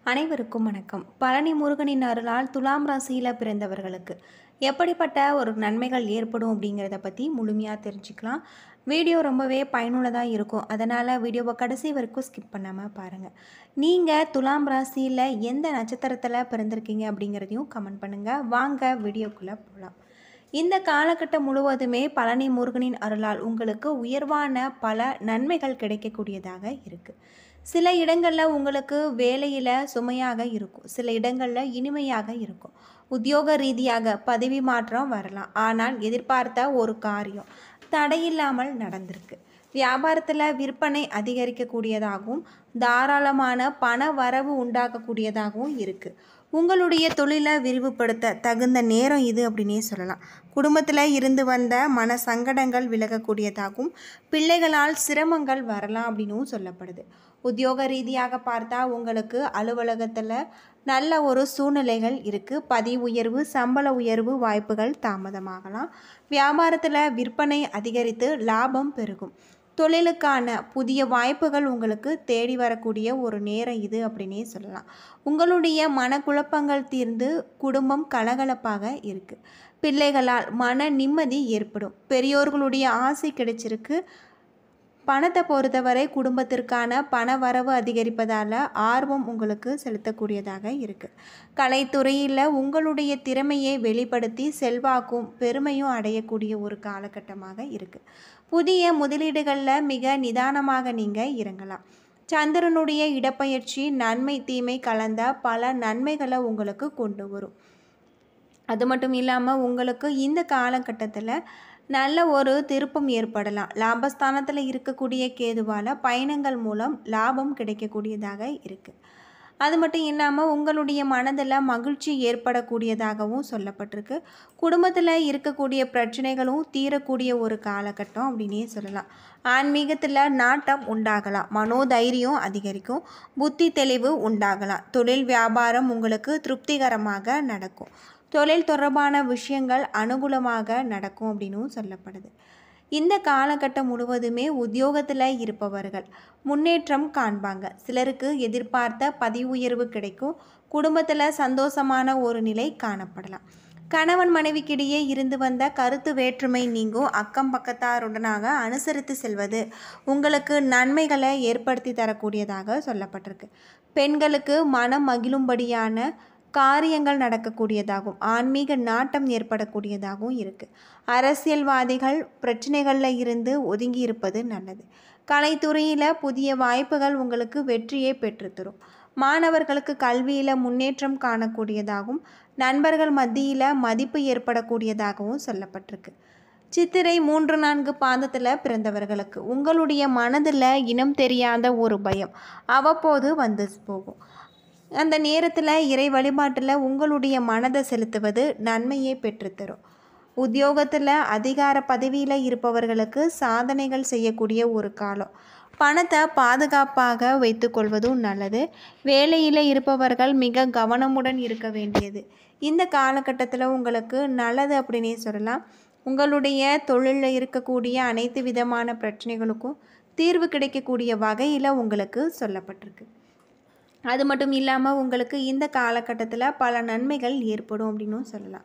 அனைவருக்கும் வணக்கம். பழனி முருகனின் அருளால் துலாம் ராசியில் பிறந்தவர்களுக்கு எப்படிப்பட்ட ஒரு நன்மைகள் ஏற்படும் அப்படிங்கிறத பற்றி முழுமையாக தெரிஞ்சுக்கலாம். வீடியோ ரொம்பவே பயனுள்ளதாக இருக்கும். அதனால் வீடியோவை கடைசி வரைக்கும் ஸ்கிப் பண்ணாமல் பாருங்கள். நீங்கள் துலாம் ராசியில் எந்த நட்சத்திரத்தில் பிறந்திருக்கீங்க அப்படிங்கிறதையும் கமெண்ட் பண்ணுங்கள். வாங்க வீடியோக்குள்ளே போகலாம். இந்த காலகட்டம் முழுவதுமே பழனி முருகனின் அருளால் உங்களுக்கு உயர்வான பல நன்மைகள் கிடைக்கக்கூடியதாக இருக்குது. சில இடங்களில் உங்களுக்கு வேலையில் சுமையாக இருக்கும், சில இடங்களில் இனிமையாக இருக்கும். உத்தியோக ரீதியாக பதவி மாற்றம் வரலாம். ஆனால் எதிர்பார்த்த ஒரு காரியம் தடையில்லாமல் நடந்திருக்கு. வியாபாரத்தில் விற்பனை அதிகரிக்கக்கூடியதாகவும் தாராளமான பண வரவு உண்டாக்கக்கூடியதாகவும் இருக்குது. உங்களுடைய தொழிலை விரிவுபடுத்த தகுந்த நேரம் இது அப்படின்னே சொல்லலாம். குடும்பத்தில் இருந்து வந்த மன சங்கடங்கள் விலகக்கூடியதாகவும் பிள்ளைகளால் சிரமங்கள் வரலாம் அப்படின்னும் சொல்லப்படுது. உத்தியோக ரீதியாக பார்த்தா உங்களுக்கு அலுவலகத்தில் நல்ல ஒரு சூழ்நிலைகள் இருக்குது. பதவி உயர்வு, சம்பள உயர்வு வாய்ப்புகள் தாமதமாகலாம். வியாபாரத்தில் விற்பனை அதிகரித்து லாபம் பெருகும். தொழிலுக்கான புதிய வாய்ப்புகள் உங்களுக்கு தேடி வரக்கூடிய ஒரு நேரம் இது அப்படின்னே சொல்லலாம். உங்களுடைய மனக்குழப்பங்கள் தீர்ந்து குடும்பம் கலகலப்பாக இருக்குது. பிள்ளைகளால் மன நிம்மதி ஏற்படும். பெரியோர்களுடைய ஆசை கிடைச்சிருக்கு. பணத்தை பொறுத்தவரை குடும்பத்திற்கான பண வரவு அதிகரிப்பதால் ஆர்வம் உங்களுக்கு செலுத்தக்கூடியதாக இருக்குது. கலைத்துறையில் உங்களுடைய திறமையை வெளிப்படுத்தி செல்வாக்கும் பெருமையும் அடையக்கூடிய ஒரு காலகட்டமாக இருக்குது. புதிய முதலீடுகளில் மிக நிதானமாக நீங்கள் இறங்கலாம். சந்திரனுடைய இடப்பெயர்ச்சி நன்மை தீமை கலந்த பல நன்மைகளை உங்களுக்கு கொண்டு வரும். அது மட்டும் இல்லாமல் உங்களுக்கு இந்த காலகட்டத்தில் நல்ல ஒரு திருப்பம் ஏற்படலாம். லாபஸ்தானத்தில் இருக்கக்கூடிய கேதுவால் பயணங்கள் மூலம் லாபம் கிடைக்கக்கூடியதாக இருக்குது. அது மட்டும் இல்லாமல் உங்களுடைய மனதில் மகிழ்ச்சி ஏற்படக்கூடியதாகவும் சொல்லப்பட்டிருக்கு. குடும்பத்தில் இருக்கக்கூடிய பிரச்சனைகளும் தீரக்கூடிய ஒரு காலகட்டம் அப்படின்னே சொல்லலாம். ஆன்மீகத்தில் நாட்டம் உண்டாகலாம். மனோதைரியம் அதிகரிக்கும். புத்தி தெளிவு உண்டாகலாம். தொழில் வியாபாரம் உங்களுக்கு திருப்திகரமாக நடக்கும். தொழில் தொடர்பான விஷயங்கள் அனுகூலமாக நடக்கும் அப்படின்னும் சொல்லப்படுது. இந்த காலகட்டம் முழுவதுமே உத்தியோகத்தில் இருப்பவர்கள் முன்னேற்றம் காண்பாங்க. சிலருக்கு எதிர்பார்த்த பதவி உயர்வு கிடைக்கும். குடும்பத்தில் சந்தோஷமான ஒரு நிலை காணப்படலாம். கணவன் மனைவிக்கிடையே இருந்து வந்த கருத்து வேற்றுமை நீங்கும். அக்கம் பக்கத்தாருடனாக அனுசரித்து செல்வது உங்களுக்கு நன்மைகளை ஏற்படுத்தி தரக்கூடியதாக சொல்லப்பட்டிருக்கு. பெண்களுக்கு மனம் மகிழும்படியான காரியங்கள் நடக்கக்கூடியதாகவும் ஆன்மீக நாட்டம் ஏற்படக்கூடியதாகவும் இருக்குது. அரசியல்வாதிகள் பிரச்சனைகளில் இருந்து ஒதுங்கி இருப்பது நல்லது. கலைத்துறையில் புதிய வாய்ப்புகள் உங்களுக்கு வெற்றியை பெற்றுத்தரும். மாணவர்களுக்கு கல்வியில் முன்னேற்றம் காணக்கூடியதாகவும் நண்பர்கள் மத்தியில் மதிப்பு ஏற்படக்கூடியதாகவும் சொல்லப்பட்டிருக்கு. சித்திரை 3-4 பாதத்தில் பிறந்தவர்களுக்கு உங்களுடைய மனதில் இனம் தெரியாத ஒரு பயம் அவ்வப்போது வந்து போகும். அந்த நேரத்தில் இறை வழிபாட்டில் உங்களுடைய மனதை செலுத்துவது நன்மையை பெற்றுத்தரும். உத்தியோகத்தில் அதிகார பதவியில் இருப்பவர்களுக்கு சாதனைகள் செய்யக்கூடிய ஒரு காலம். பணத்தை பாதுகாப்பாக வைத்துக்கொள்வதும் நல்லது. வேலையில் இருப்பவர்கள் மிக கவனமுடன் இருக்க வேண்டியது இந்த காலகட்டத்தில் உங்களுக்கு நல்லது அப்படின்னே சொல்லலாம். உங்களுடைய தொழிலில் இருக்கக்கூடிய அனைத்து விதமான பிரச்சனைகளுக்கும் தீர்வு கிடைக்கக்கூடிய வகையில் உங்களுக்கு சொல்லப்பட்டிருக்கு. அது மட்டும் இல்லாமல் உங்களுக்கு இந்த காலகட்டத்தில் பல நன்மைகள் ஏற்படும் அப்படின்னும் சொல்லலாம்.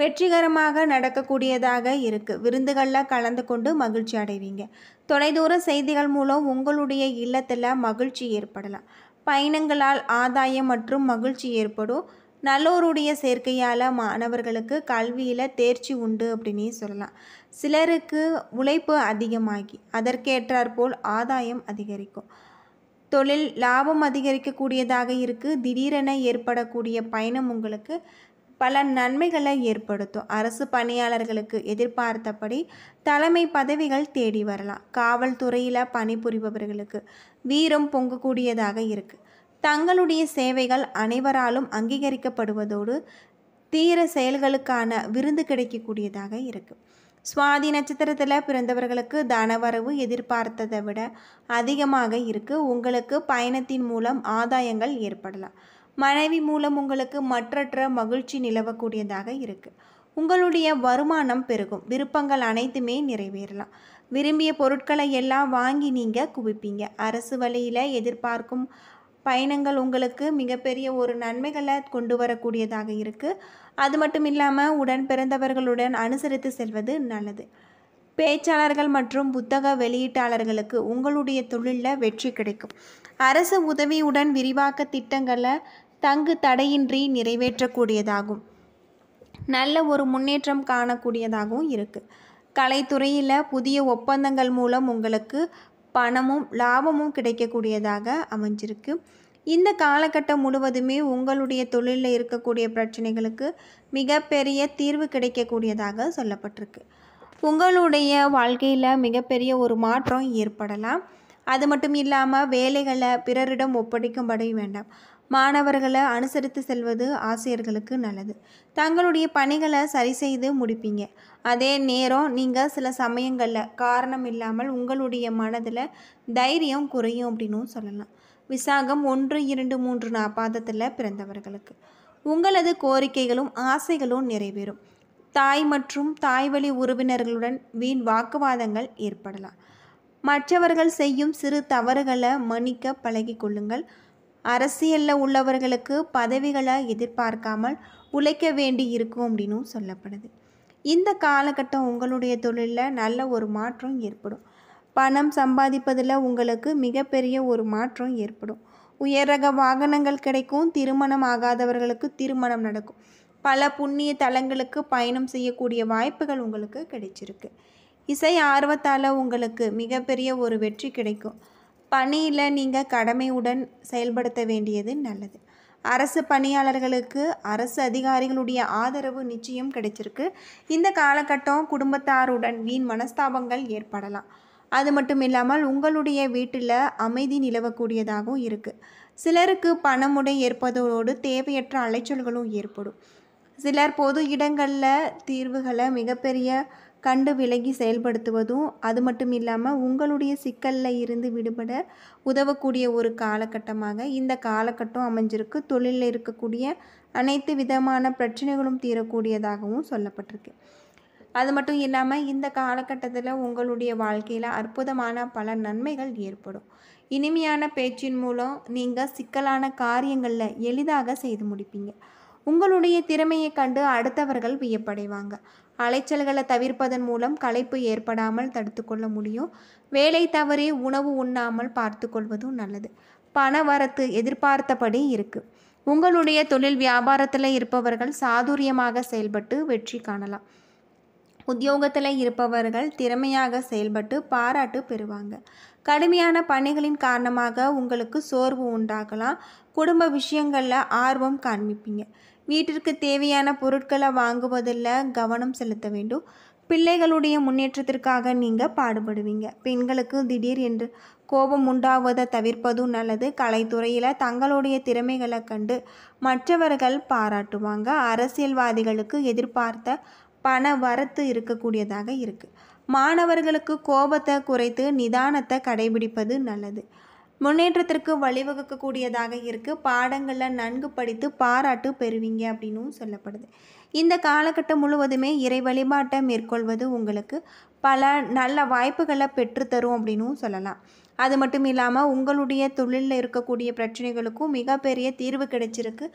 வெற்றிகரமாக நடக்கக்கூடியதாக இருக்குது. விருந்துகளில் கலந்து கொண்டு மகிழ்ச்சி அடைவீங்க. தொலைதூர செய்திகள் மூலம் உங்களுடைய இல்லத்தில் மகிழ்ச்சி ஏற்படலாம். பயணங்களால் ஆதாயம் மற்றும் மகிழ்ச்சி ஏற்படும். நல்லோருடைய சேர்க்கையால் மாணவர்களுக்கு கல்வியில் தேர்ச்சி உண்டு அப்படின்னே சொல்லலாம். சிலருக்கு உழைப்பு அதிகமாகி அதற்கேற்றாற்போல் ஆதாயம் அதிகரிக்கும். தொழில் லாபம் அதிகரிக்கக்கூடியதாக இருக்குது. திடீரென ஏற்படக்கூடிய பயணம் உங்களுக்கு பல நன்மைகளை ஏற்படுத்தும். அரசு பணியாளர்களுக்கு எதிர்பார்த்தபடி தலைமை பதவிகள் தேடி வரலாம். காவல்துறையில் பணிபுரிபவர்களுக்கு வீரம் பொங்கக்கூடியதாக இருக்குது. தங்களுடைய சேவைகள் அனைவராலும் அங்கீகரிக்கப்படுவதோடு தீர செயல்களுக்கான விருது கிடைக்கக்கூடியதாக இருக்குது. சுவாதி நட்சத்திரத்தில் பிறந்தவர்களுக்கு தனவரவு எதிர்பார்த்ததை விட அதிகமாக இருக்குது. உங்களுக்கு பயணத்தின் மூலம் ஆதாயங்கள் ஏற்படலாம். மனைவி மூலம் உங்களுக்கு மற்றற்ற மகிழ்ச்சி நிலவக்கூடியதாக இருக்குது. உங்களுடைய வருமானம் பெருகும். விருப்பங்கள் அனைத்துமே நிறைவேறலாம். விரும்பிய பொருட்களை எல்லாம் வாங்கி நீங்கள் குவிப்பீங்க. அரசு வழியில் எதிர்பார்க்கும் பயணங்கள் உங்களுக்கு மிகப்பெரிய ஒரு நன்மைகளை கொண்டு வரக்கூடியதாக இருக்குது. அது மட்டும் இல்லாமல் உடன் பிறந்தவர்களுடன் அனுசரித்து செல்வது நல்லது. பேச்சாளர்கள் மற்றும் புத்தக வெளியீட்டாளர்களுக்கு உங்களுடைய தொழிலில் வெற்றி கிடைக்கும். அரசு உதவியுடன் விரிவாக்க திட்டங்களை தங்கு தடையின்றி நிறைவேற்றக்கூடியதாகும். நல்ல ஒரு முன்னேற்றம் காணக்கூடியதாகவும் இருக்குது. கலைத்துறையில் புதிய ஒப்பந்தங்கள் மூலம் உங்களுக்கு பணமும் லாபமும் கிடைக்கக்கூடியதாக அமைஞ்சிருக்கு. இந்த காலகட்டம் முழுவதுமே உங்களுடைய தொழிலில் இருக்கக்கூடிய பிரச்சனைகளுக்கு மிகப்பெரிய தீர்வு கிடைக்கக்கூடியதாக சொல்லப்பட்டிருக்கு. உங்களுடைய வாழ்க்கையில் மிகப்பெரிய ஒரு மாற்றம் ஏற்படலாம். அது மட்டும் இல்லாமல் வேலைகளை பிறரிடம் ஒப்படைக்கும்படி வேண்டாம். மாணவர்களை அனுசரித்து செல்வது ஆசிரியர்களுக்கு நல்லது. தங்களுடைய பணிகளை சரி செய்து முடிப்பீங்க. அதே நேரம் நீங்கள் சில சமயங்களில் காரணம் இல்லாமல் உங்களுடைய மனதில் தைரியம் குறையும் அப்படின்னும் சொல்லலாம். விசாகம் 1, 2, 3 பாதத்தில் பிறந்தவர்களுக்கு உங்களது கோரிக்கைகளும் ஆசைகளும் நிறைவேறும். தாய் மற்றும் தாய்வழி உறவினர்களுடன் வீண் வாக்குவாதங்கள் ஏற்படலாம். மற்றவர்கள் செய்யும் சிறு தவறுகளை மன்னிக்க பழகி கொள்ளுங்கள். அரசியலில் உள்ளவர்களுக்கு பதவிகளை எதிர்பார்க்காமல் உழைக்க வேண்டி இருக்கும் அப்படின்னும் சொல்லப்படுது. இந்த காலகட்டம் உங்களுடைய தொழிலில் நல்ல ஒரு மாற்றம் ஏற்படும். பணம் சம்பாதிப்பதில் உங்களுக்கு மிகப்பெரிய ஒரு மாற்றம் ஏற்படும். உயரக வாகனங்கள் கிடைக்கும். திருமணம் ஆகாதவர்களுக்கு திருமணம் நடக்கும். பல புண்ணிய தலங்களுக்கு பயணம் செய்யக்கூடிய வாய்ப்புகள் உங்களுக்கு கிடைச்சிருக்கு. இசை ஆர்வத்தால் உங்களுக்கு மிகப்பெரிய ஒரு வெற்றி கிடைக்கும். பணியில் நீங்கள் கடமையுடன் செயல்படுத்த வேண்டியது நல்லது. அரசு பணியாளர்களுக்கு அரசு அதிகாரிகளுடைய ஆதரவு நிச்சயம் கிடைச்சிருக்கு. இந்த காலகட்டம் குடும்பத்தாருடன் வீண் மனஸ்தாபங்கள் ஏற்படலாம். அது மட்டும் இல்லாமல் உங்களுடைய வீட்டில் அமைதி நிலவக்கூடியதாகவும் இருக்குது. சிலருக்கு பணமுடை ஏற்பதோடு தேவையற்ற அலைச்சல்களும் ஏற்படும். சிலர் பொது இடங்களில் தீர்வுகளை மிகப்பெரிய கண்டு விலகி செயல்படுத்துவதும் அது மட்டும் இல்லாமல் உங்களுடைய சிக்கலில் இருந்து விடுபட உதவக்கூடிய ஒரு காலகட்டமாக இந்த காலகட்டம் அமைஞ்சிருக்கு. தொழிலில் இருக்கக்கூடிய அனைத்து விதமான பிரச்சனைகளும் தீரக்கூடியதாகவும் சொல்லப்பட்டிருக்கு. அது மட்டும் இல்லாமல் இந்த காலகட்டத்தில் உங்களுடைய வாழ்க்கையில் அற்புதமான பல நன்மைகள் ஏற்படும். இனிமையான பேச்சின் மூலம் நீங்கள் சிக்கலான காரியங்களில் எளிதாக செய்து முடிப்பீங்க. உங்களுடைய திறமையை கண்டு அடுத்தவர்கள் வியப்படைவாங்க. அலைச்சல்களை தவிர்ப்பதன் மூலம் களைப்பு ஏற்படாமல் தடுத்து கொள்ள முடியும். வேலை தவறி உணவு உண்ணாமல் பார்த்து கொள்வதும் நல்லது. பண வரத்து எதிர்பார்த்தபடி இருக்குது. உங்களுடைய தொழில் வியாபாரத்தில் இருப்பவர்கள் சாதுரியமாக செயல்பட்டு வெற்றி காணலாம். உத்தியோகத்தில் இருப்பவர்கள் திறமையாக செயல்பட்டு பாராட்டு பெறுவாங்க. கடுமையான பணிகளின் காரணமாக உங்களுக்கு சோர்வு உண்டாகலாம். குடும்ப விஷயங்களில் ஆர்வம் காண்பிப்பீங்க. வீட்டிற்கு தேவையான பொருட்களை வாங்குவதில் கவனம் செலுத்த வேண்டும். பிள்ளைகளுடைய முன்னேற்றத்திற்காக நீங்கள் பாடுபடுவீங்க. பெண்களுக்கு திடீர் என்று கோபம் உண்டாவதை தவிர்ப்பதும் நல்லது. கலைத்துறையில் தங்களுடைய திறமைகளை கண்டு மற்றவர்கள் பாராட்டுவாங்க. அரசியல்வாதிகளுக்கு எதிர்பார்த்த பண வரத்து இருக்கக்கூடியதாக இருக்குது. மாணவர்களுக்கு கோபத்தை குறைத்து நிதானத்தை கடைபிடிப்பது நல்லது. முன்னேற்றத்திற்கு வழிவகுக்கக்கூடியதாக இருக்குது. பாடங்களில் நன்கு படித்து பாராட்டு பெறுவீங்க அப்படின்னும் சொல்லப்படுது. இந்த காலகட்டம் முழுவதுமே இறை வழிபாட்டை மேற்கொள்வது உங்களுக்கு பல நல்ல வாய்ப்புகளை பெற்றுத்தரும் அப்படின்னும் சொல்லலாம். அது மட்டும் இல்லாமல் உங்களுடைய தொழிலில் இருக்கக்கூடிய பிரச்சனைகளுக்கும் மிகப்பெரிய தீர்வு கிடைச்சிருக்கு.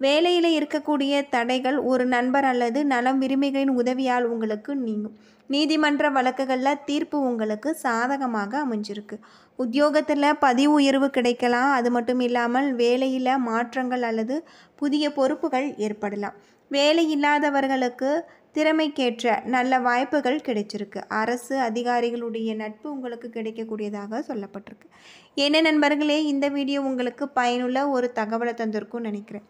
வேலையில் இருக்கக்கூடிய தடைகள் ஒரு நண்பர் அல்லது நலம் விரும்பிகளின் உதவியால் உங்களுக்கு நீங்கும். நீதிமன்ற வழக்குகளில் தீர்ப்பு உங்களுக்கு சாதகமாக அமைஞ்சிருக்கு. உத்தியோகத்தில் பதிவு உயர்வு கிடைக்கலாம். அது மட்டும் இல்லாமல் வேலையில் மாற்றங்கள் அல்லது புதிய பொறுப்புகள் ஏற்படலாம். வேலை இல்லாதவர்களுக்கு திறமைக்கேற்ற நல்ல வாய்ப்புகள் கிடைச்சிருக்கு. அரசு அதிகாரிகளுடைய நட்பு உங்களுக்கு கிடைக்கக்கூடியதாக சொல்லப்பட்டிருக்கு. என்ன நண்பர்களே, இந்த வீடியோ உங்களுக்கு பயனுள்ள ஒரு தகவலை தந்திருக்கும்னு நினைக்கிறேன்.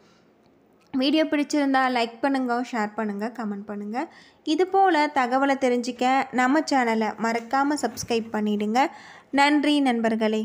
வீடியோ பிடிச்சிருந்தால் லைக் பண்ணுங்கள், ஷேர் பண்ணுங்கள், கமெண்ட் பண்ணுங்கள். இதுபோல் தகவலை தெரிஞ்சிக்க நம்ம சேனலை மறக்காமல் சப்ஸ்கிரைப் பண்ணிவிடுங்க. நன்றி நண்பர்களே.